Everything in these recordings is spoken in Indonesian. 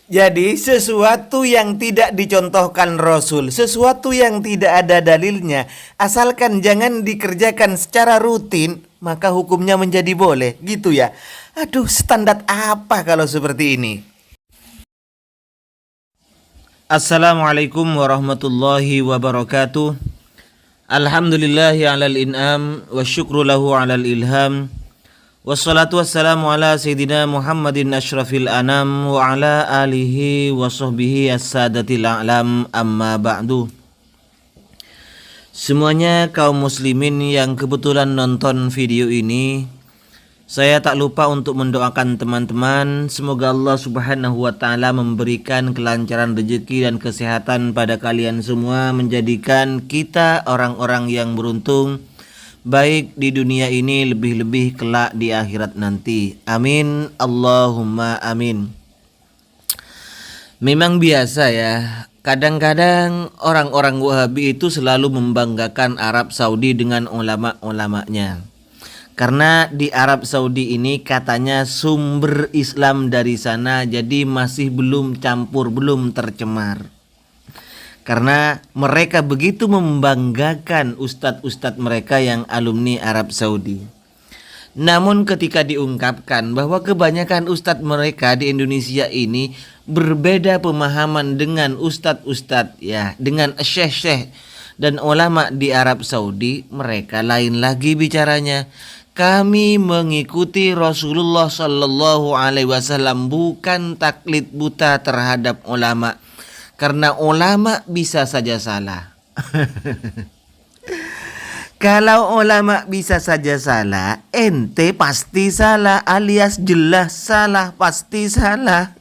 Jadi sesuatu yang tidak dicontohkan Rasul, sesuatu yang tidak ada dalilnya, asalkan jangan dikerjakan secara rutin, maka hukumnya menjadi boleh, gitu ya. Aduh, standar apa kalau seperti ini? Assalamualaikum warahmatullahi wabarakatuh. Alhamdulillahi alal in'am wa syukru lahu alal ilham. Wassalatu wassalamu ala sayyidina Muhammadin asyrafil anam wa ala alihi wa sahbihi as-sadatil a'lam, amma ba'du. Semuanya kaum muslimin yang kebetulan nonton video ini, saya tak lupa untuk mendoakan teman-teman, semoga Allah Subhanahu wa taala memberikan kelancaran rezeki dan kesehatan pada kalian semua, menjadikan kita orang-orang yang beruntung, baik di dunia ini lebih-lebih kelak di akhirat nanti. Amin, Allahumma amin. Memang biasa ya, kadang-kadang orang-orang Wahabi itu selalu membanggakan Arab Saudi dengan ulama-ulamanya. Karena di Arab Saudi ini katanya sumber Islam dari sana, jadi masih belum campur, belum tercemar. Karena mereka begitu membanggakan ustadz-ustadz mereka yang alumni Arab Saudi. Namun ketika diungkapkan bahwa kebanyakan ustadz mereka di Indonesia ini berbeda pemahaman dengan ustadz-ustadz ya, dengan syekh-syekh dan ulama di Arab Saudi, mereka lain lagi bicaranya. Kami mengikuti Rasulullah Sallallahu Alaihi Wasallam, bukan taklid buta terhadap ulama. Karena ulama bisa saja salah. Kalau ulama bisa saja salah, ente pasti salah, alias jelas salah, pasti salah.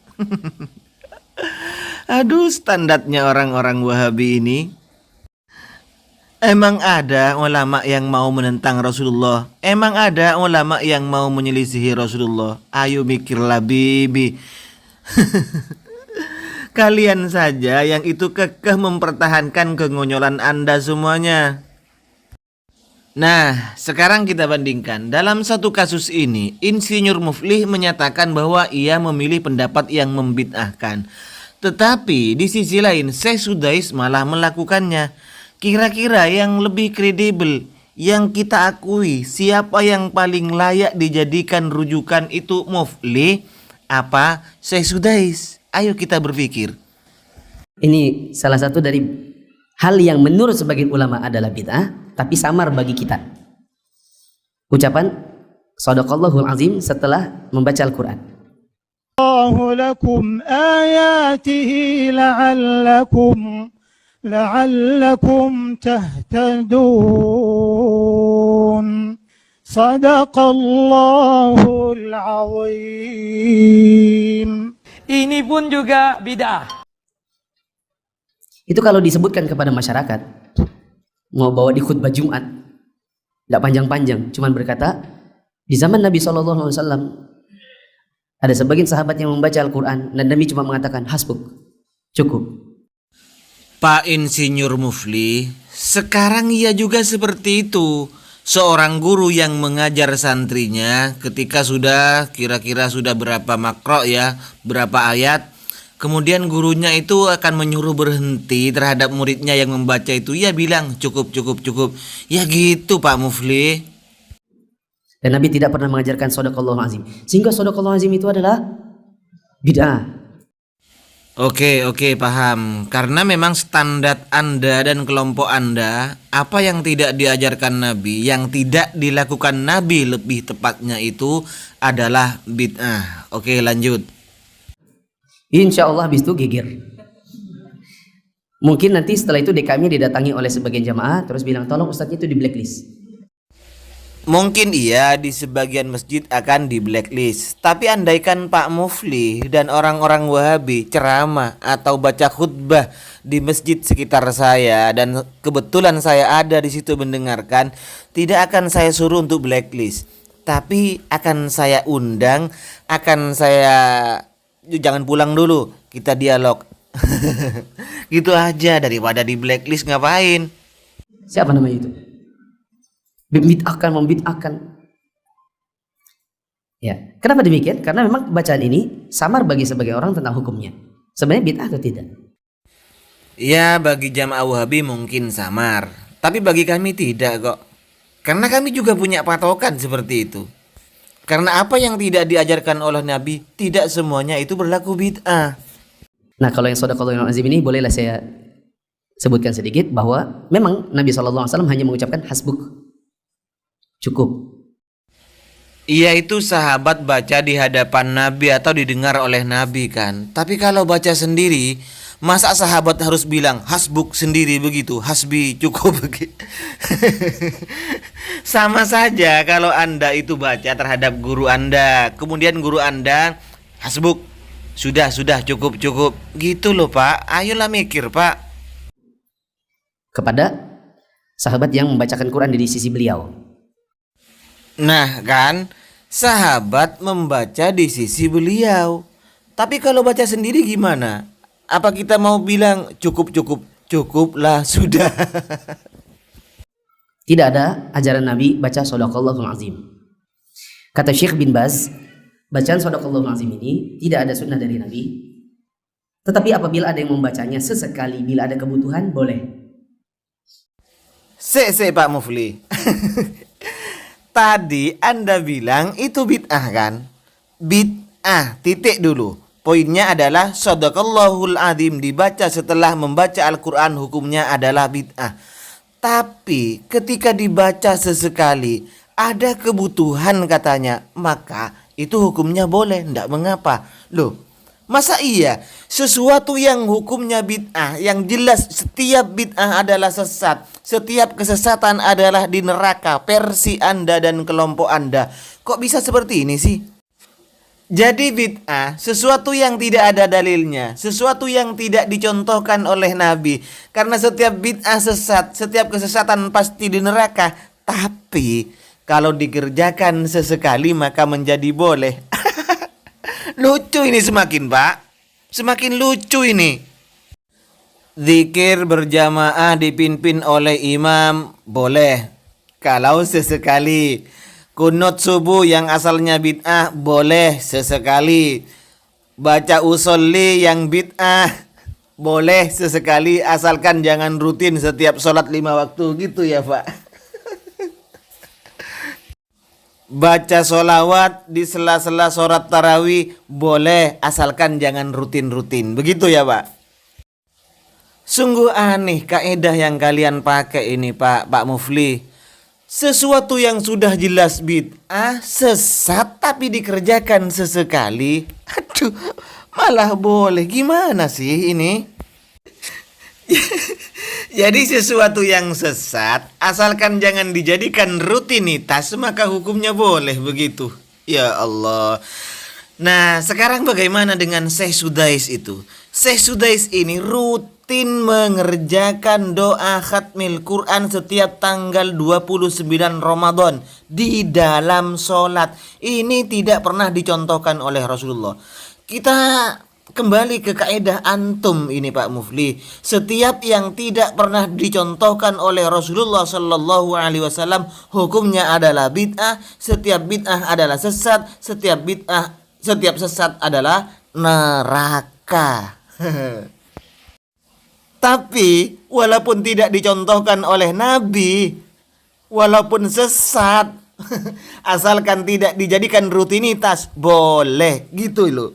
Aduh, standarnya orang-orang Wahabi ini. Emang ada ulama yang mau menentang Rasulullah? Emang ada ulama yang mau menyelisihi Rasulullah? Ayo mikirlah bibi. Kalian saja yang itu kekeh mempertahankan kengonyolan Anda semuanya. Nah, sekarang kita bandingkan. Dalam satu kasus ini, Insinyur Muflih menyatakan bahwa ia memilih pendapat yang membid'ahkan. Tetapi di sisi lain, Syekh Sudais malah melakukannya. Kira-kira yang lebih kredibel, yang kita akui, siapa yang paling layak dijadikan rujukan itu Muflih apa Syekh Sudais? Ayo kita berpikir. Ini salah satu dari hal yang menurut sebagian ulama adalah bid'ah, tapi samar bagi kita. Ucapan Shadaqallahul Azim setelah membaca Al-Quran. Allahu lakum ayatihi la'allakum tahtadun. Sadaqallahul Azim. Ini pun juga bid'ah. Itu kalau disebutkan kepada masyarakat, mau bawa di khutbah Jumat, tidak panjang-panjang, cuman berkata, di zaman Nabi SAW ada sebagian sahabat yang membaca Al-Quran dan Nabi cuma mengatakan hasbuk, cukup. Pak Insinyur Muflih, sekarang ia juga seperti itu. Seorang guru yang mengajar santrinya ketika sudah kira-kira sudah berapa makro ya, berapa ayat, kemudian gurunya itu akan menyuruh berhenti terhadap muridnya yang membaca itu. Ia bilang cukup. Ya gitu Pak Muflih. Dan Nabi tidak pernah mengajarkan Shadaqallahul Azim. Sehingga Shadaqallahul Azim itu adalah bid'ah. Oke, paham. Karena memang standar Anda dan kelompok Anda, apa yang tidak diajarkan Nabi, yang tidak dilakukan Nabi lebih tepatnya itu adalah bid'ah. Oke, lanjut. Insya Allah habis itu geger. Mungkin nanti setelah itu DKM didatangi oleh sebagian jamaah, terus bilang tolong ustadznya itu di blacklist. Mungkin iya di sebagian masjid akan di blacklist. Tapi andaikan Pak Muflih dan orang-orang Wahabi ceramah atau baca khutbah di masjid sekitar saya dan kebetulan saya ada di situ mendengarkan, tidak akan saya suruh untuk blacklist. Tapi akan saya undang, akan saya jangan pulang dulu, kita dialog. Gitu aja daripada di blacklist ngapain? Siapa namanya itu? Membid'ahkan. Ya, kenapa demikian? Karena memang bacaan ini samar bagi sebagai orang tentang hukumnya. Sebenarnya bid'ah atau tidak? Ya, bagi jamaah Wahabi mungkin samar, tapi bagi kami tidak kok. Karena kami juga punya patokan seperti itu. Karena apa yang tidak diajarkan oleh Nabi, tidak semuanya itu berlaku bid'ah. Nah, kalau yang shadaqallahul azim ini bolehlah saya sebutkan sedikit bahwa memang Nabi SAW hanya mengucapkan hasbuk, cukup. Iya, itu sahabat baca di hadapan Nabi atau didengar oleh Nabi kan. Tapi kalau baca sendiri, masa sahabat harus bilang hasbuk sendiri begitu, hasbi cukup begitu. Sama saja kalau Anda itu baca terhadap guru Anda, kemudian guru Anda hasbuk, sudah cukup gitu loh Pak. Ayolah mikir Pak. Kepada sahabat yang membacakan Quran di sisi beliau. Nah kan, sahabat membaca di sisi beliau. Tapi kalau baca sendiri gimana? Apa kita mau bilang cukuplah sudah? Tidak ada ajaran Nabi baca shadaqallahul azim. Kata Syekh bin Baz, bacaan shadaqallahul azim ini tidak ada sunnah dari Nabi. Tetapi apabila ada yang membacanya sesekali bila ada kebutuhan, boleh. Pak Mufli. Tadi Anda bilang itu bid'ah kan? Bid'ah, titik dulu. Poinnya adalah shadaqallahul azim dibaca setelah membaca Al-Quran hukumnya adalah bid'ah. Tapi ketika dibaca sesekali ada kebutuhan katanya, maka itu hukumnya boleh, tidak mengapa. Loh, masa iya sesuatu yang hukumnya bid'ah, yang jelas setiap bid'ah adalah sesat, setiap kesesatan adalah di neraka, versi Anda dan kelompok Anda, kok bisa seperti ini sih? Jadi bid'ah sesuatu yang tidak ada dalilnya, sesuatu yang tidak dicontohkan oleh Nabi. Karena setiap bid'ah sesat, setiap kesesatan pasti di neraka. Tapi kalau dikerjakan sesekali maka menjadi boleh. Lucu ini semakin Pak, semakin lucu ini. Zikir berjamaah dipimpin oleh imam boleh kalau sesekali. Kunut subuh yang asalnya bid'ah boleh sesekali. Baca usolli yang bid'ah boleh sesekali, asalkan jangan rutin setiap sholat 5 waktu gitu ya Pak. Baca sholawat di sela-sela sholat tarawih boleh, asalkan jangan rutin-rutin. Begitu ya Pak. Sungguh aneh kaedah yang kalian pakai ini Pak Mufli. Sesuatu yang sudah jelas bid'ah, sesat, tapi dikerjakan sesekali. Aduh, malah boleh. Gimana sih ini? Jadi sesuatu yang sesat, asalkan jangan dijadikan rutinitas, maka hukumnya boleh begitu. Ya Allah. Nah, sekarang bagaimana dengan Syekh Sudais itu? Syekh Sudais ini rutin mengerjakan doa khatmil Quran setiap tanggal 29 Ramadan di dalam sholat. Ini tidak pernah dicontohkan oleh Rasulullah. Kita kembali ke kaidah antum ini Pak Mufli. Setiap yang tidak pernah dicontohkan oleh Rasulullah Sallallahu Alaihi Wasallam hukumnya adalah bid'ah. Setiap bid'ah adalah sesat. Setiap sesat adalah neraka. Tapi walaupun tidak dicontohkan oleh Nabi, walaupun sesat, asalkan tidak dijadikan rutinitas, boleh gitu loh.